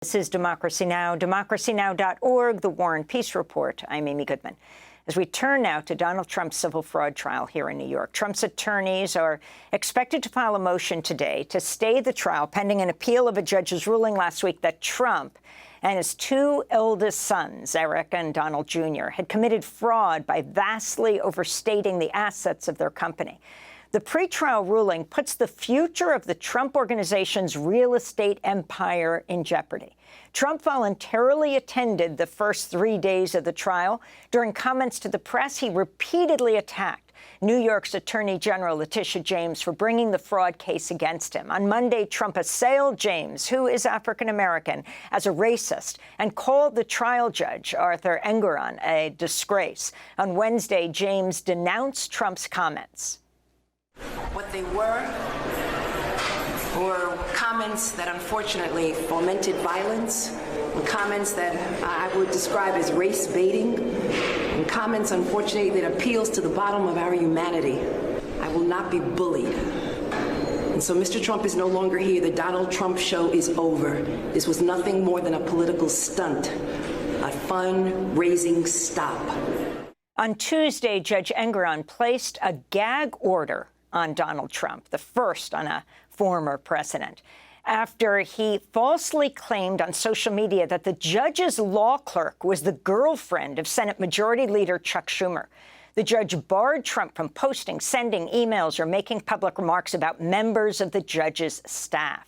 This is Democracy Now!, democracynow.org, The War and Peace Report. I'm Amy Goodman. As we turn now to Donald Trump's civil fraud trial here in New York, Trump's attorneys are expected to file a motion today to stay the trial pending an appeal of a judge's ruling last week that Trump and his two eldest sons, Eric and Donald Jr., had committed fraud by vastly overstating the assets of their company. The pretrial ruling puts the future of the Trump Organization's real estate empire in jeopardy. Trump voluntarily attended the first 3 days of the trial. During comments to the press, he repeatedly attacked New York's Attorney General Letitia James for bringing the fraud case against him. On Monday, Trump assailed James, who is African-American, as a racist and called the trial judge, Arthur Engoron, a disgrace. On Wednesday, James denounced Trump's comments. What they were comments that unfortunately fomented violence, comments that I would describe as race baiting, and comments, unfortunately, that appeals to the bottom of our humanity. I will not be bullied. And so Mr. Trump is no longer here. The Donald Trump show is over. This was nothing more than a political stunt, a fundraising stop. On Tuesday, Judge Engoron placed a gag order on Donald Trump, the first on a former president, after he falsely claimed on social media that the judge's law clerk was the girlfriend of Senate Majority Leader Chuck Schumer. The judge barred Trump from posting, sending emails, or making public remarks about members of the judge's staff.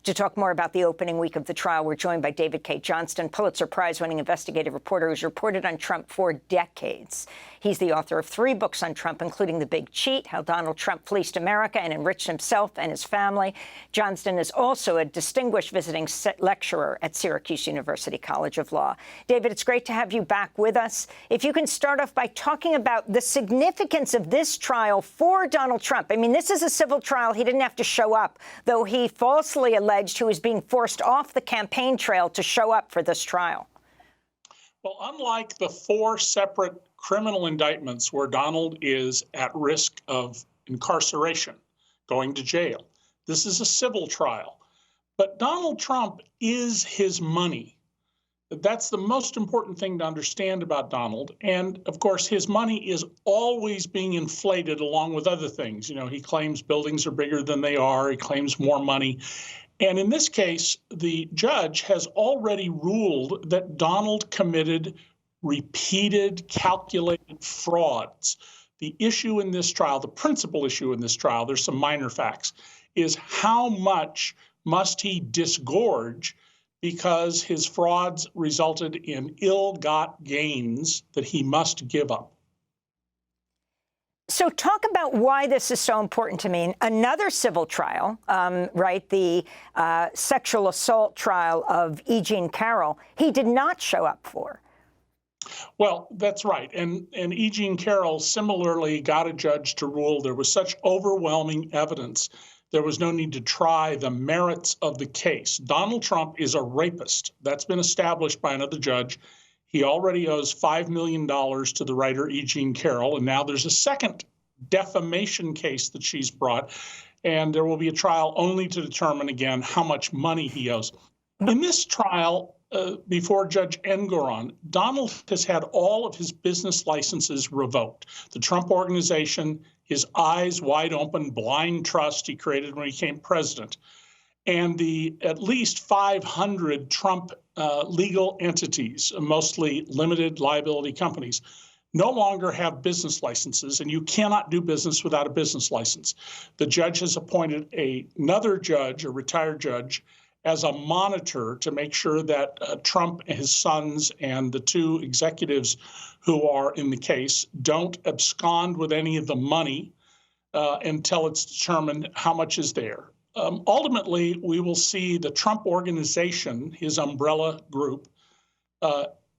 To talk more about the opening week of the trial, we're joined by David Cay Johnston, Pulitzer Prize-winning investigative reporter who's reported on Trump for decades. He's the author of 3 books on Trump, including The Big Cheat, How Donald Trump Fleeced America and Enriched Himself and His Family. Johnston is also a distinguished visiting lecturer at Syracuse University College of Law. David, it's great to have you back with us. If you can start off by talking about the significance of this trial for Donald Trump. I mean, this is a civil trial. He didn't have to show up, though he falsely alleged he was being forced off the campaign trail to show up for this trial. Well, unlike the 4 separate criminal indictments where Donald is at risk of incarceration, going to jail, this is a civil trial. But Donald Trump is his money. That's the most important thing to understand about Donald. And of course, his money is always being inflated along with other things. You know, he claims buildings are bigger than they are. He claims more money. And in this case, the judge has already ruled that Donald committed repeated, calculated frauds. The issue in this trial, the principal issue in this trial, there's some minor facts, is how much must he disgorge because his frauds resulted in ill-got gains that he must give up. So talk about why this is so important to me. Another civil trial, right, the sexual assault trial of E. Jean Carroll, he did not show up for. Well, that's right. And E. Jean Carroll similarly got a judge to rule there was such overwhelming evidence there was no need to try the merits of the case. Donald Trump is a rapist. That's been established by another judge. He already owes $5 million to the writer E. Jean Carroll, and now there's a second defamation case that she's brought, and there will be a trial only to determine again how much money he owes. In this trial, before Judge Engoron, Donald has had all of his business licenses revoked. The Trump Organization, his eyes wide open, blind trust he created when he became president, and the at least 500 Trump legal entities, mostly limited liability companies, no longer have business licenses, and you cannot do business without a business license. The judge has appointed another judge, a retired judge, as a monitor to make sure that Trump and his sons and the 2 executives who are in the case don't abscond with any of the money until it's determined how much is there. Ultimately, we will see the Trump Organization, his umbrella group,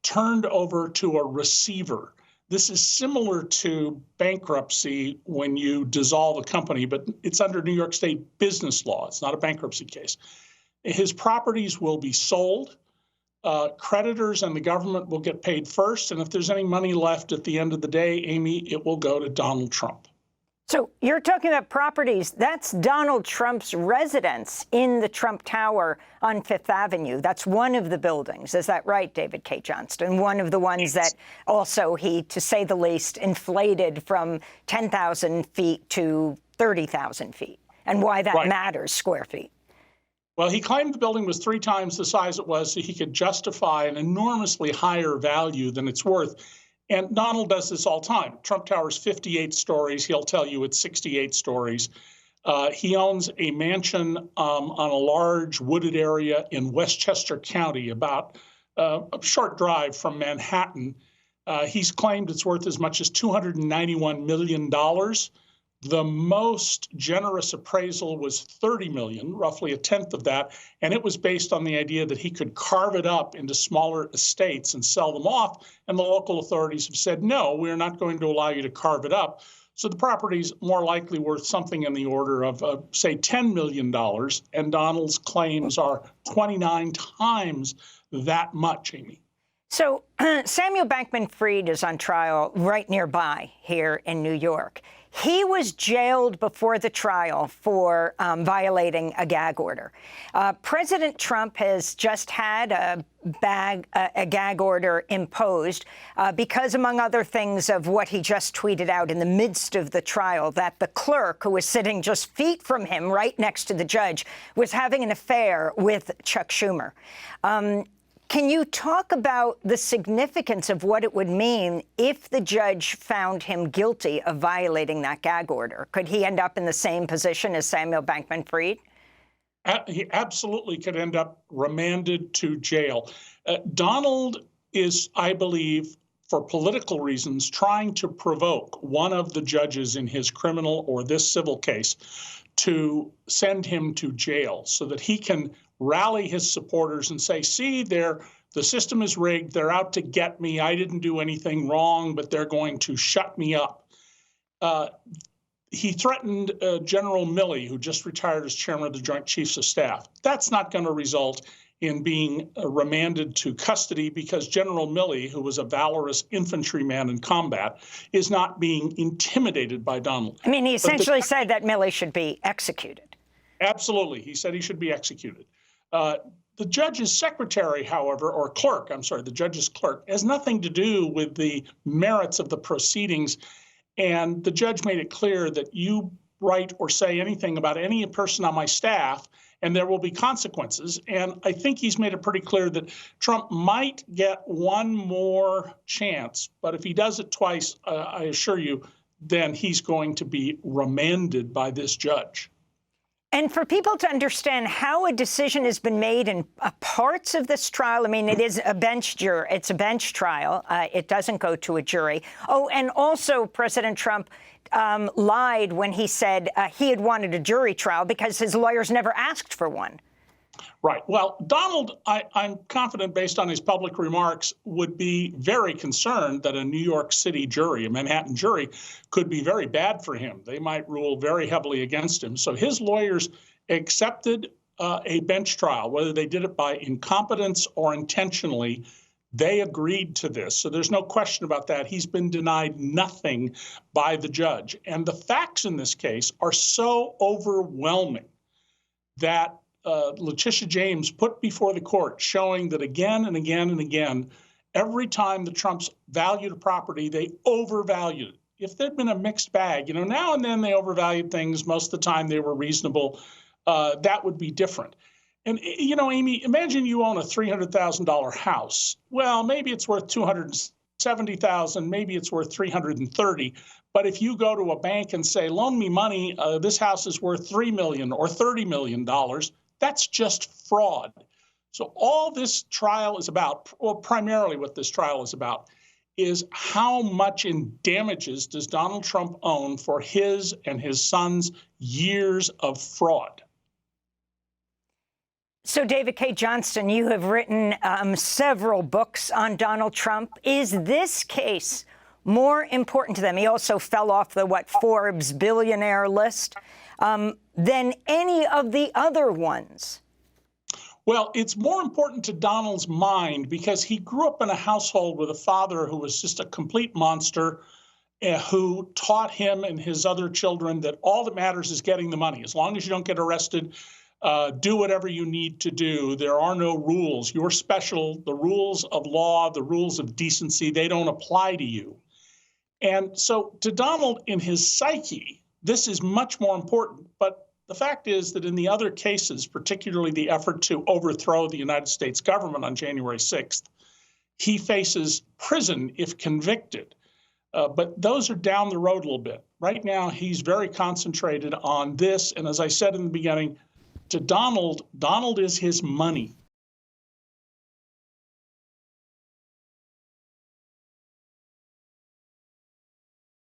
turned over to a receiver. This is similar to bankruptcy when you dissolve a company, but it's under New York State business law. It's not a bankruptcy case. His properties will be sold. Creditors and the government will get paid first. And if there's any money left at the end of the day, Amy, it will go to Donald Trump. So you're talking about properties. That's Donald Trump's residence in the Trump Tower on Fifth Avenue. That's one of the buildings. Is that right, David Cay Johnston? One of the ones that also he, to say the least, inflated from 10,000 feet to 30,000 feet, and why that matters, square feet. Well, he claimed the building was 3 times the size it was so he could justify an enormously higher value than it's worth. And Donald does this all the time. Trump Tower is 58 stories. He'll tell you it's 68 stories. He owns a mansion on a large wooded area in Westchester County, about a short drive from Manhattan. He's claimed it's worth as much as $291 million. The most generous appraisal was $30 million, roughly a tenth of that, and it was based on the idea that he could carve it up into smaller estates and sell them off, and the local authorities have said, no, we're not going to allow you to carve it up. So the property's more likely worth something in the order of, say, $10 million, and Donald's claims are 29 times that much, Amy. So Samuel Bankman-Fried is on trial right nearby here in New York. He was jailed before the trial for violating a gag order. President Trump has just had a gag order imposed because, among other things, of what he just tweeted out in the midst of the trial, that the clerk, who was sitting just feet from him right next to the judge, was having an affair with Chuck Schumer. Can you talk about the significance of what it would mean if the judge found him guilty of violating that gag order? Could he end up in the same position as Samuel Bankman-Fried? He absolutely could end up remanded to jail. Donald is, I believe, for political reasons, trying to provoke one of the judges in his criminal or this civil case to send him to jail so that he can rally his supporters and say, see, the system is rigged. They're out to get me. I didn't do anything wrong, but they're going to shut me up. He threatened General Milley, who just retired as chairman of the Joint Chiefs of Staff. That's not going to result in being remanded to custody because General Milley, who was a valorous infantryman in combat, is not being intimidated by Donald. I mean, he essentially said that Milley should be executed. Absolutely. He said he should be executed. The judge's secretary, however, or clerk, I'm sorry, the judge's clerk, has nothing to do with the merits of the proceedings. And the judge made it clear that you write or say anything about any person on my staff, and there will be consequences. And I think he's made it pretty clear that Trump might get one more chance, but if he does it twice, I assure you, then he's going to be remanded by this judge. And for people to understand how a decision has been made in parts of this trial, I mean, it is a bench jury. It's a bench trial. It doesn't go to a jury. Oh, and also President Trump lied when he said he had wanted a jury trial because his lawyers never asked for one. Right. Well, Donald, I'm confident, based on his public remarks, would be very concerned that a New York City jury, a Manhattan jury, could be very bad for him. They might rule very heavily against him. So his lawyers accepted a bench trial, whether they did it by incompetence or intentionally. They agreed to this. So there's no question about that. He's been denied nothing by the judge. And the facts in this case are so overwhelming that Letitia James put before the court, showing that again and again and again, every time the Trumps valued a property, they overvalued it. If there'd been a mixed bag, now and then they overvalued things, most of the time they were reasonable, that would be different. And, Amy, imagine you own a $300,000 house. Well, maybe it's worth $270,000, maybe it's worth $330,000. But if you go to a bank and say, loan me money, this house is worth $3 million or $30 million, that's just fraud. So all this trial is about, well, primarily what this trial is about, is how much in damages does Donald Trump own for his and his son's years of fraud? So, David Cay Johnston, you have written several books on Donald Trump. Is this case more important to them? He also fell off the, Forbes billionaire list, than any of the other ones? Well, it's more important to Donald's mind because he grew up in a household with a father who was just a complete monster who taught him and his other children that all that matters is getting the money. As long as you don't get arrested, do whatever you need to do. There are no rules. You're special. The rules of law, the rules of decency, they don't apply to you. And so to Donald, in his psyche, this is much more important. But the fact is that in the other cases, particularly the effort to overthrow the United States government on January 6th, he faces prison if convicted. But those are down the road a little bit. Right now, he's very concentrated on this. And as I said in the beginning, to Donald, Donald is his money.